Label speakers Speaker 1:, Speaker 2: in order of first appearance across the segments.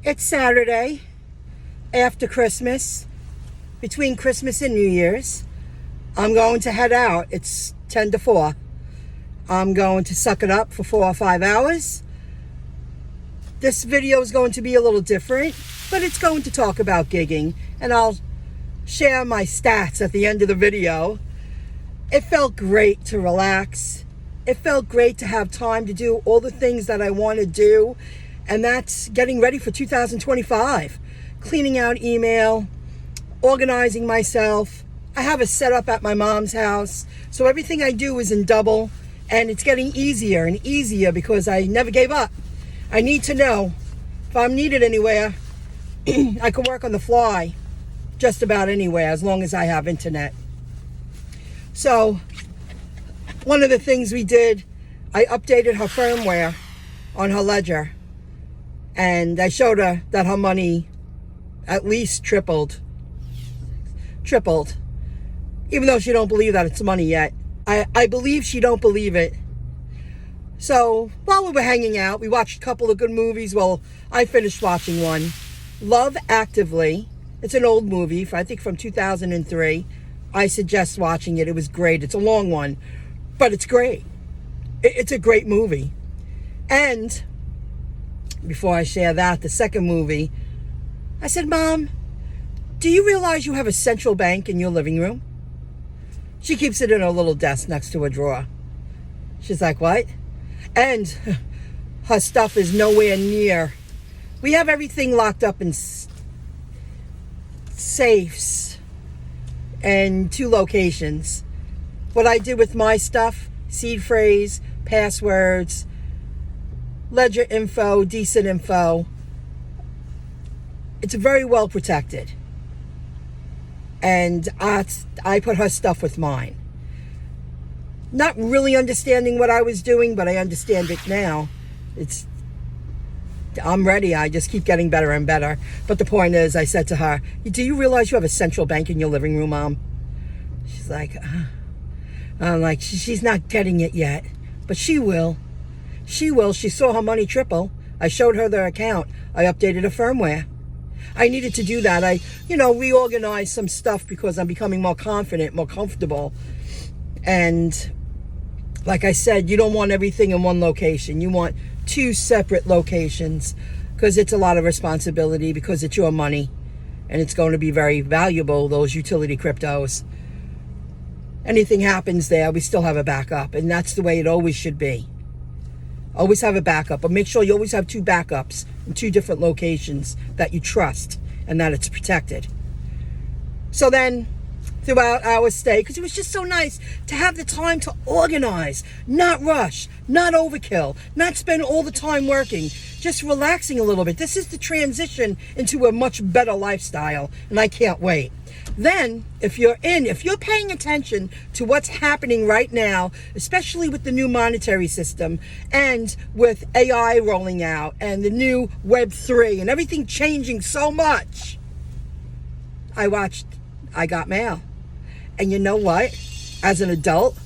Speaker 1: It's Saturday after Christmas, between Christmas and New Year's. I'm going to head out. It's 10 to 4. I'm going to suck it up for 4 or 5 hours. This video is going to be a little different, but it's going to talk about gigging, and I'll share my stats at the end of the video. It felt great to relax. It felt great to have time to do all the things that I want to do, and that's getting ready for 2025. Cleaning out email, organizing myself. I have a setup at my mom's house, so everything I do is in double, and it's getting easier and easier because I never gave up. I need to know if I'm needed anywhere, I can work on the fly just about anywhere as long as I have internet. So one of the things we did, I updated her firmware on her ledger, and I showed her that her money at least tripled, even though she don't believe that it's money yet. I believe she don't believe it. So while we were hanging out, we watched a couple of good movies. Well, I finished watching one, Love Actively. It's an old movie, I think from 2003. I suggest watching it. It was great. It's a long one, but it's great. It's a great movie. And before I share that, the second movie, I said, Mom, do you realize you have a central bank in your living room? She keeps it in her little desk next to a drawer. She's like, what? And her stuff is nowhere near. We have everything locked up in safes and 2 locations. What I did with my stuff, seed phrase, passwords, ledger info, decent info, it's very well protected. And I put her stuff with mine. Not really understanding what I was doing, but I understand it now. I'm ready. I just keep getting better and better. But the point is, I said to her, do you realize you have a central bank in your living room, Mom? She's like, I'm like, she's not getting it yet, but she will. She will. She saw her money triple. I showed her their account. I updated her firmware. I needed to do that. I, reorganized some stuff because I'm becoming more confident, more comfortable. And like I said, you don't want everything in one location. You want 2 separate locations because it's a lot of responsibility, because it's your money and it's going to be very valuable, those utility cryptos. Anything happens there, we still have a backup, and that's the way it always should be. Always have a backup, but make sure you always have 2 backups in 2 different locations that you trust and that it's protected. So then, throughout our stay, because it was just so nice to have the time to organize, not rush, not overkill, not spend all the time working, just relaxing a little bit. This is the transition into a much better lifestyle, and I can't wait. Then, if you're paying attention to what's happening right now, especially with the new monetary system and with AI rolling out and the new Web3 and everything changing so much, I Got Mail. And you know what? As an adult,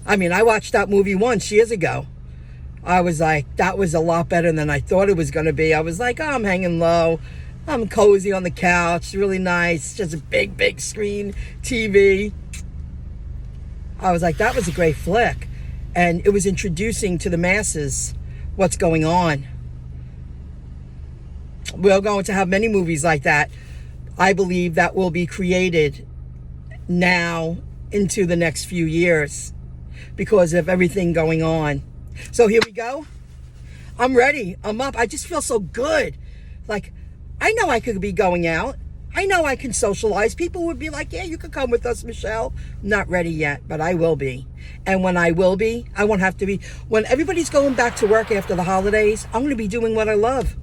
Speaker 1: I watched that movie once years ago. I was like, that was a lot better than I thought it was going to be. I was like, oh, I'm hanging low. I'm cozy on the couch, really nice, just a big screen TV. I was like, that was a great flick. And it was introducing to the masses what's going on. We're going to have many movies like that. I believe that will be created now into the next few years because of everything going on. So here we go. I'm ready. I'm up. I just feel so good. Like, I know I could be going out. I know I can socialize. People would be like, yeah, you could come with us, Michelle. Not ready yet, but I will be. And when I will be, I won't have to be. When everybody's going back to work after the holidays, I'm going to be doing what I love.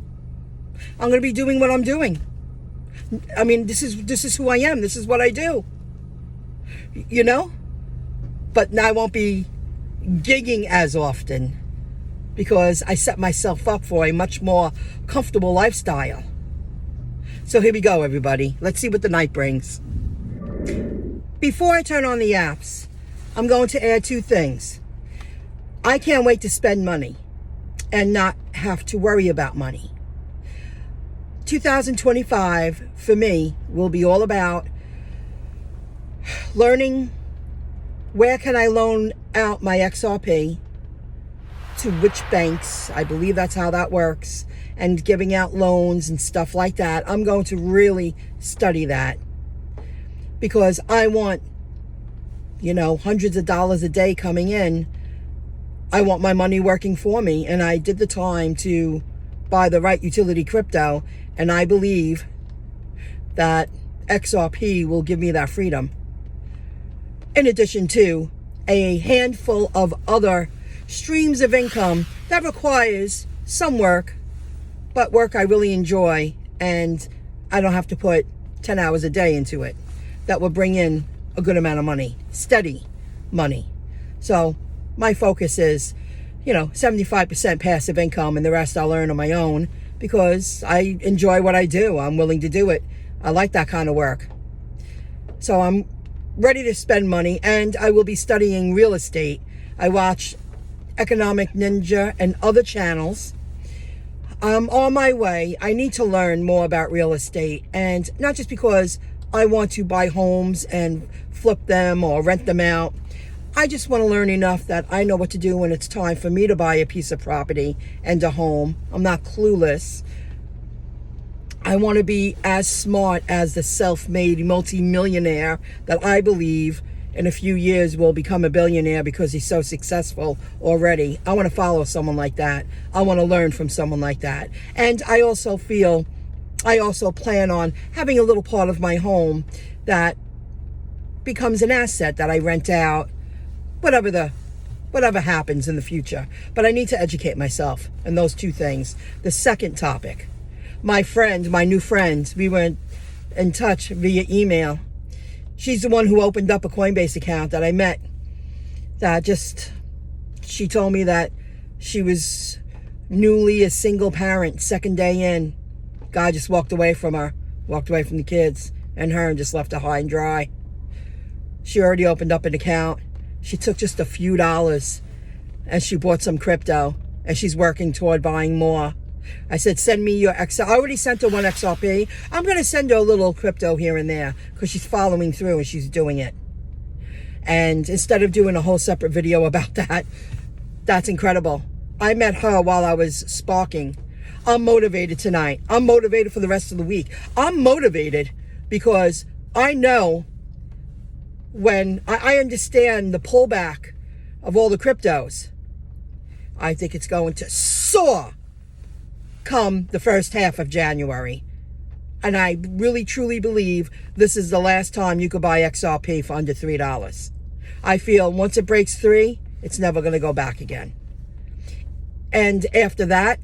Speaker 1: I'm going to be doing what I'm doing. This is who I am. This is what I do. But I won't be gigging as often because I set myself up for a much more comfortable lifestyle. So here we go, everybody. Let's see what the night brings. Before I turn on the apps, I'm going to add 2 things. I can't wait to spend money and not have to worry about money. 2025 for me will be all about learning where can I loan out my XRP, to which banks. I believe that's how that works, and giving out loans and stuff like that. I'm going to really study that because I want, hundreds of dollars a day coming in. I want my money working for me, and I did the time to buy the right utility crypto, and I believe that XRP will give me that freedom. In addition to a handful of other streams of income that requires some work, but work I really enjoy, and I don't have to put 10 hours a day into it. That will bring in a good amount of money, steady money. So my focus is, 75% passive income, and the rest I'll earn on my own because I enjoy what I do. I'm willing to do it. I like that kind of work. So I'm ready to spend money, and I will be studying real estate. I watch Economic Ninja and other channels. I'm on my way. I need to learn more about real estate, and not just because I want to buy homes and flip them or rent them out. I just want to learn enough that I know what to do when it's time for me to buy a piece of property and a home. I'm not clueless. I want to be as smart as the self-made multi-millionaire that I believe in a few years will become a billionaire because he's so successful already. I want to follow someone like that. I want to learn from someone like that. And I also plan on having a little part of my home that becomes an asset that I rent out, whatever happens in the future. But I need to educate myself in those two things. The second topic, my new friend, we were in touch via email. She's the one who opened up a Coinbase account that I met. She told me that she was newly a single parent, second day in. Guy just walked away from the kids and her, and just left her high and dry. She already opened up an account. She took just a few dollars and she bought some crypto, and she's working toward buying more. I said, send me your XRP. I already sent her one XRP. I'm going to send her a little crypto here and there because she's following through and she's doing it. And instead of doing a whole separate video about that, that's incredible. I met her while I was sparking. I'm motivated tonight. I'm motivated for the rest of the week. I'm motivated because I know when I understand the pullback of all the cryptos. I think it's going to soar come the first half of January. And I really truly believe this is the last time you could buy XRP for under $3. I feel once it breaks 3, it's never going to go back again. And after that,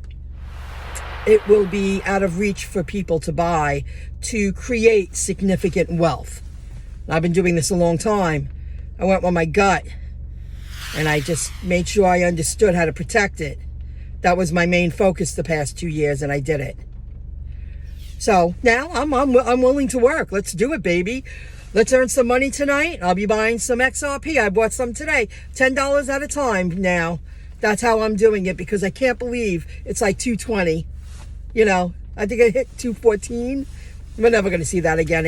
Speaker 1: it will be out of reach for people to buy to create significant wealth. I've been doing this a long time. I went with my gut, and I just made sure I understood how to protect it. That was my main focus the past 2 years, and I did it. So now I'm willing to work. Let's do it, baby. Let's earn some money tonight. I'll be buying some XRP. I bought some today, $10 at a time now. That's how I'm doing it because I can't believe it's like 220. I think I hit 214. We're never going to see that again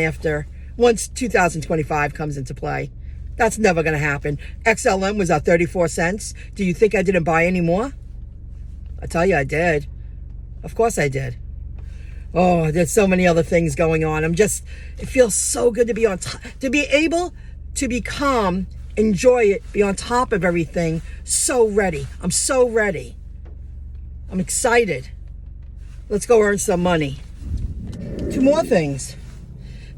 Speaker 1: once 2025 comes into play. That's never going to happen. XLM was at 34 cents. Do you think I didn't buy any more? I tell you I did. Of course I did. Oh, there's so many other things going on. It feels so good to be on top, to be able to be calm, enjoy it, be on top of everything. So ready. I'm so ready. I'm excited. Let's go earn some money. 2 more things.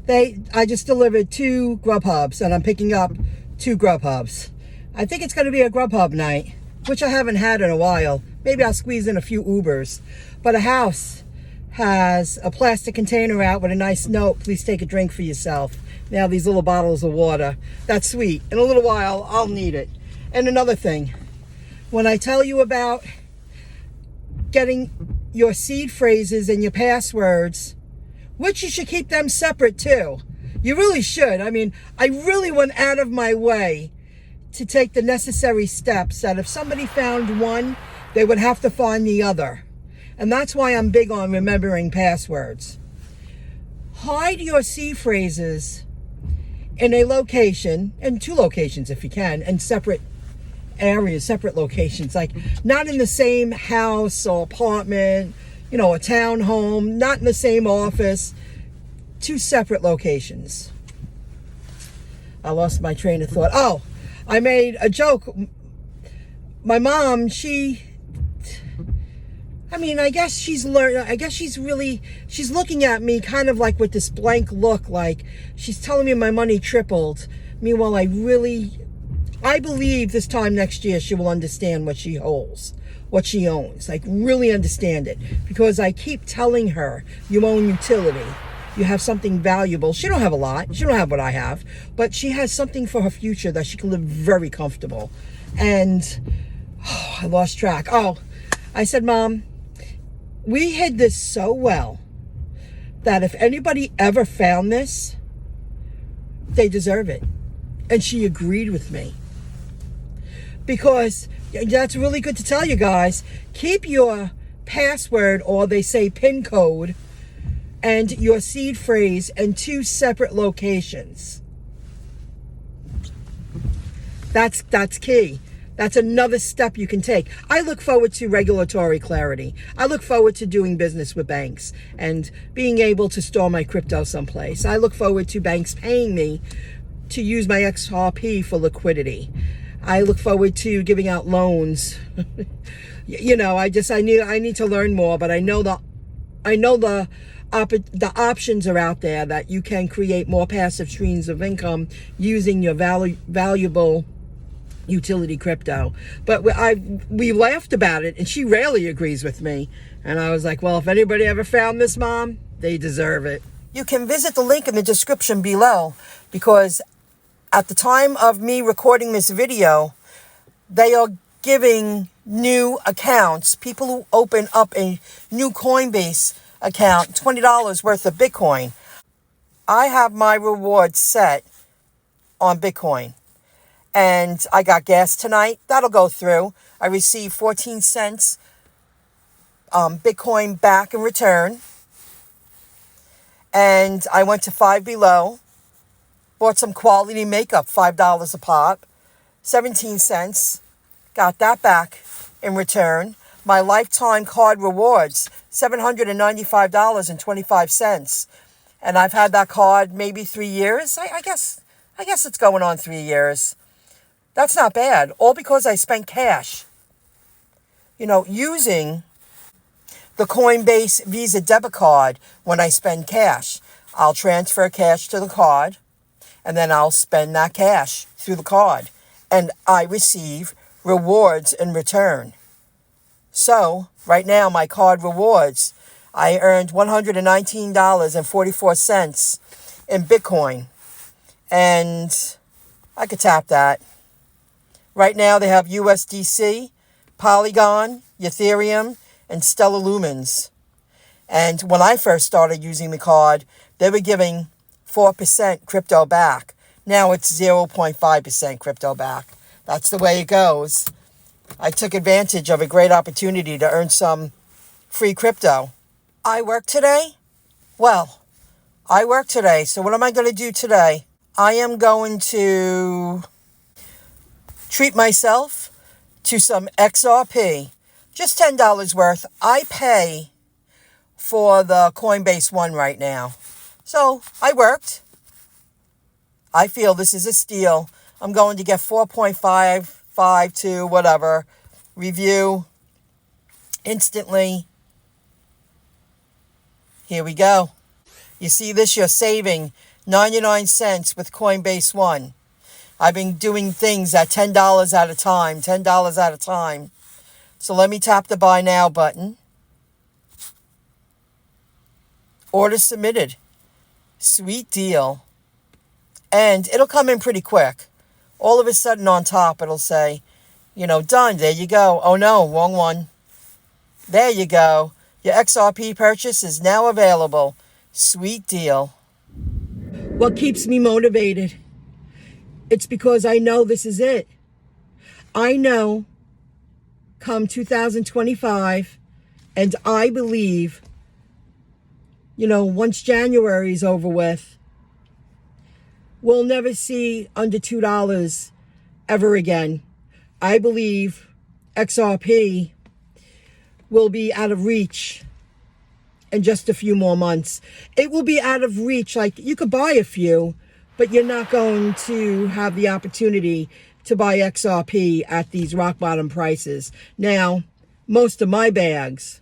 Speaker 1: I just delivered 2 GrubHubs, and I'm picking up 2 GrubHubs. I think it's going to be a GrubHub night, which I haven't had in a while. Maybe I'll squeeze in a few Ubers. But a house has a plastic container out with a nice note, please take a drink for yourself. Now these little bottles of water. That's sweet. In a little while, I'll need it. And another thing, when I tell you about getting your seed phrases and your passwords, which you should keep them separate too. You really should. I really went out of my way to take the necessary steps that if somebody found one, they would have to find the other. And that's why I'm big on remembering passwords. Hide your seed phrases in a location, in 2 locations if you can, and separate areas, separate locations, like not in the same house or apartment, a townhome, not in the same office, 2 separate locations. I lost my train of thought. Oh, I made a joke. My mom, I guess she's looking at me kind of like with this blank look, like she's telling me my money tripled. Meanwhile, I believe this time next year she will understand what she holds, what she owns, like really understand it. Because I keep telling her, you own utility. You have something valuable. She don't have a lot. She don't have what I have. But she has something for her future that she can live very comfortable. And I lost track. Oh, I said, Mom, we hid this so well that if anybody ever found this, they deserve it. And she agreed with me. Because that's really good to tell you guys. Keep your password, or they say PIN code, and your seed phrase in 2 separate locations. That's key. That's another step you can take. I look forward to regulatory clarity. I look forward to doing business with banks and being able to store my crypto someplace. I look forward to banks paying me to use my XRP for liquidity. I look forward to giving out loans. I need to learn more, but I know the options are out there that you can create more passive streams of income using your valuable utility crypto. But we laughed about it, and she rarely agrees with me. And I was like, well, if anybody ever found this, Mom, they deserve it. You can visit the link in the description below, because at the time of me recording this video, they are giving new accounts, people who open up a new Coinbase account, $20 worth of Bitcoin. I have my reward set on Bitcoin. And I got gas tonight. That'll go through. I received 14 cents Bitcoin back in return. And I went to Five Below. Bought some quality makeup, $5 a pop. 17 cents. Got that back in return. My lifetime card rewards, $795.25. And I've had that card maybe 3 years. I guess it's going on 3 years. That's not bad. All because I spent cash. Using the Coinbase Visa debit card when I spend cash. I'll transfer cash to the card, and then I'll spend that cash through the card. And I receive rewards in return. So, right now, my card rewards, I earned $119.44 in Bitcoin. And I could tap that. Right now, they have USDC, Polygon, Ethereum, and Stellar Lumens. And when I first started using the card, they were giving 4% crypto back. Now it's 0.5% crypto back. That's the way it goes. I took advantage of a great opportunity to earn some free crypto. I work today? Well, I work today. So what am I going to do today? I am going to treat myself to some XRP. Just $10 worth. I pay for the Coinbase one right now. So I worked. I feel this is a steal. I'm going to get 4.55 to whatever. Review. Instantly. Here we go. You see this? You're saving 99 cents with Coinbase One. I've been doing things at $10 at a time. $10 at a time. So let me tap the Buy Now button. Order submitted. Sweet deal. And it'll come in pretty quick. All of a sudden on top it'll say, done. There you go. Oh no, wrong one. There you go. Your XRP purchase is now available. Sweet deal. What keeps me motivated? It's because I know this is it. I know come 2025, And I believe, once January is over with, we'll never see under $2 ever again. I believe XRP will be out of reach in just a few more months. It will be out of reach. Like, you could buy a few, but you're not going to have the opportunity to buy XRP at these rock bottom prices. Now, most of my bags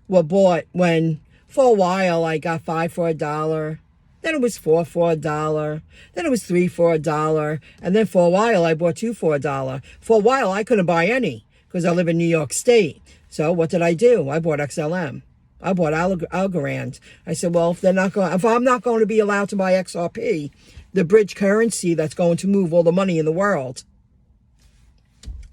Speaker 1: were bought when, for a while, I got 5 for $1. Then it was 4 for $1. Then it was 3 for $1. And then for a while, I bought 2 for $1. For a while, I couldn't buy any because I live in New York State. So what did I do? I bought XLM. I bought Algorand. I said, well, if I'm not going to be allowed to buy XRP, the bridge currency that's going to move all the money in the world,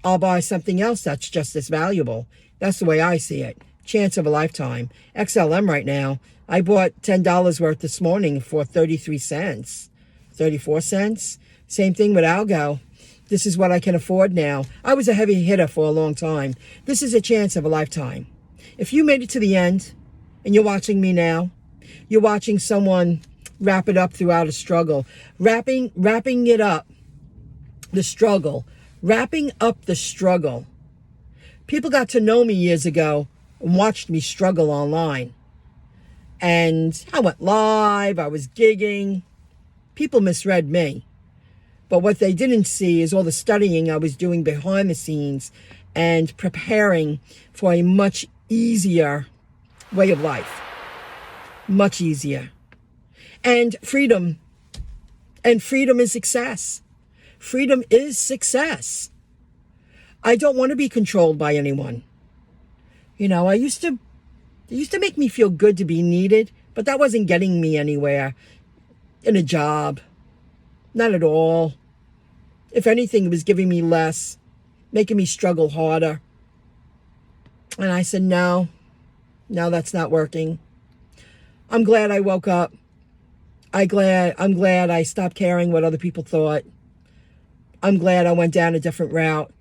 Speaker 1: I'll buy something else that's just as valuable. That's the way I see it. Chance of a lifetime. XLM right now, I bought $10 worth this morning for 33 cents, 34 cents. Same thing with Algo. This is what I can afford now. I was a heavy hitter for a long time. This is a chance of a lifetime. If you made it to the end and you're watching me now, you're watching someone wrap it up throughout a struggle, wrapping it up, the struggle, wrapping up the struggle. People got to know me years ago and watched me struggle online. And I went live, I was gigging. People misread me. But what they didn't see is all the studying I was doing behind the scenes and preparing for a much easier way of life. Much easier. And freedom. And freedom is success. Freedom is success. I don't want to be controlled by anyone. It used to make me feel good to be needed, but that wasn't getting me anywhere in a job. Not at all. If anything, it was giving me less, making me struggle harder. And I said, no, that's not working. I'm glad I woke up. I'm glad I stopped caring what other people thought. I'm glad I went down a different route.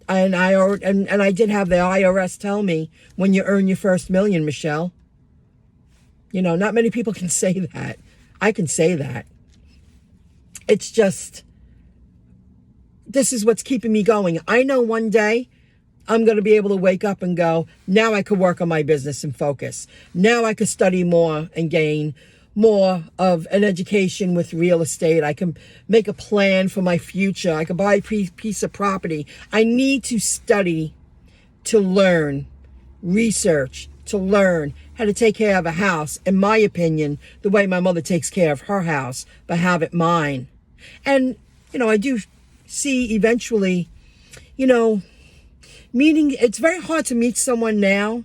Speaker 1: And I did have the IRS tell me, when you earn your first million, Michelle. Not many people can say that. I can say that. It's just, this is what's keeping me going. I know one day I'm going to be able to wake up and go, now I could work on my business and focus. Now I could study more and gain more of an education with real estate. I can make a plan for my future. I can buy a piece of property. I need to study to learn, research to learn how to take care of a house, in my opinion, the way my mother takes care of her house, but have it mine. And, I do see eventually, meeting, it's very hard to meet someone now.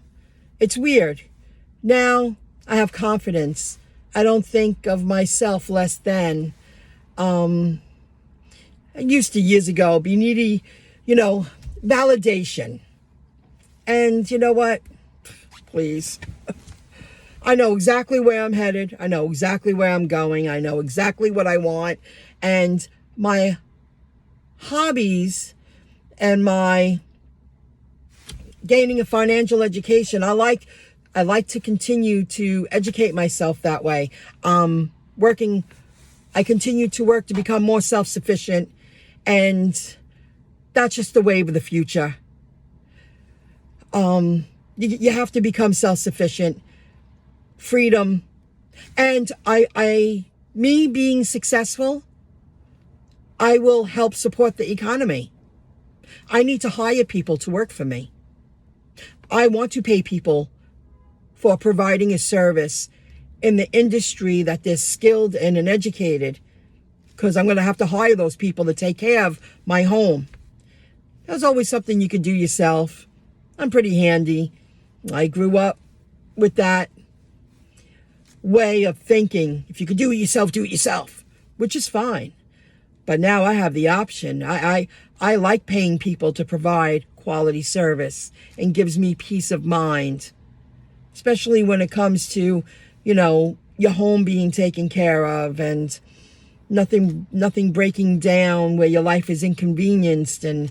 Speaker 1: It's weird. Now I have confidence. I don't think of myself less than. I used to years ago be needy, validation. And you know what? Please. I know exactly where I'm headed. I know exactly where I'm going. I know exactly what I want. And my hobbies and my gaining a financial education, I like to continue to educate myself that way. I continue to work to become more self-sufficient, and that's just the wave of the future. You have to become self-sufficient, freedom, and me being successful, I will help support the economy. I need to hire people to work for me. I want to pay people for providing a service in the industry that they're skilled in and educated, because I'm going to have to hire those people to take care of my home. There's always something you can do yourself. I'm pretty handy. I grew up with that way of thinking. If you could do it yourself, do it yourself, which is fine. But now I have the option. I like paying people to provide quality service, and gives me peace of mind, especially when it comes to, your home being taken care of and nothing breaking down where your life is inconvenienced. And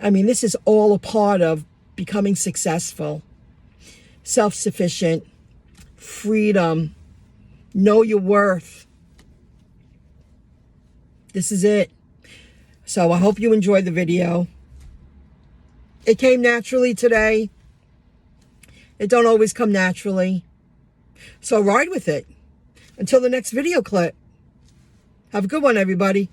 Speaker 1: I mean, this is all a part of becoming successful, self-sufficient, freedom, know your worth. This is it. So I hope you enjoyed the video. It came naturally today. It don't always come naturally. So ride with it. Until the next video clip. Have a good one, everybody.